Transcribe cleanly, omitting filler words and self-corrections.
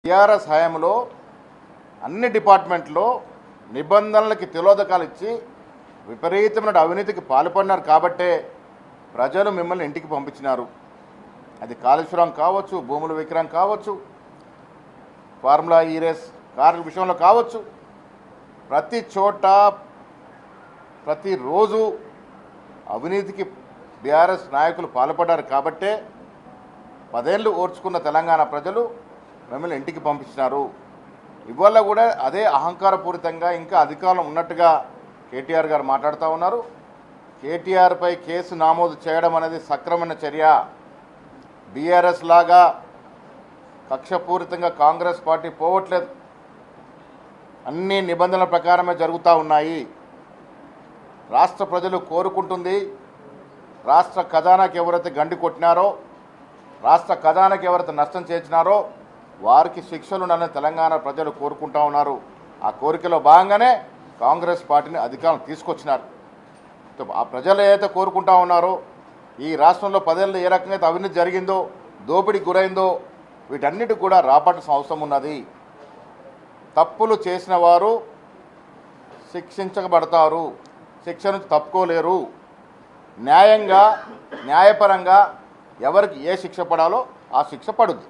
TRS హయాంలో అన్ని డిపార్ట్మెంట్లో నిబంధనలకి తిలోదకాలు ఇచ్చి విపరీతమైన అవినీతికి పాల్పడినారు కాబట్టే ప్రజలు మిమ్మల్ని ఇంటికి పంపించినారు. అది కాళేశ్వరం కావచ్చు, భూముల విక్రయం కావచ్చు, ఫార్ములా ఈ రేస్ కార్ల విషయంలో కావచ్చు, ప్రతి చోట ప్రతిరోజు అవినీతికి బీఆర్ఎస్ నాయకులు పాల్పడ్డారు కాబట్టే 10 ఏళ్ళు ఓర్చుకున్న తెలంగాణ ప్రజలు మిమ్మల్ని ఇంటికి పంపించినారు. ఇవాళ కూడా అదే అహంకారపూరితంగా ఇంకా అధికారం ఉన్నట్టుగా కేటీఆర్ గారు మాట్లాడుతూ ఉన్నారు. కేటీఆర్పై కేసు నమోదు చేయడం అనేది సక్రమమైన చర్య. బీఆర్ఎస్ లాగా కక్షపూరితంగా కాంగ్రెస్ పార్టీ పోవట్లేదు. అన్ని నిబంధనల ప్రకారమే జరుగుతూ ఉన్నాయి. రాష్ట్ర ప్రజలు కోరుకుంటుంది, రాష్ట్ర ఖజానాకి ఎవరైతే గండి కొట్టినారో, రాష్ట్ర ఖజానాకి ఎవరైతే నష్టం చేసినారో వారికి శిక్షలు నన్ను తెలంగాణ ప్రజలు కోరుకుంటా ఉన్నారు. ఆ కోరికలో భాగంగానే కాంగ్రెస్ పార్టీని అధికారం తీసుకొచ్చినారు. ఆ ప్రజలు ఏదైతే కోరుకుంటా ఉన్నారో, ఈ రాష్ట్రంలో 10 ఏళ్ళు ఏ రకంగా అయితే అవినీతి జరిగిందో, దోపిడీకి గురైందో వీటన్నిటికి కూడా రాబట్టాల్సిన అవసరం ఉన్నది. తప్పులు చేసిన వారు శిక్షించబడతారు, శిక్ష నుంచి తప్పుకోలేరు. న్యాయంగా న్యాయపరంగా ఎవరికి ఏ శిక్ష పడాలో ఆ శిక్ష పడుద్ది.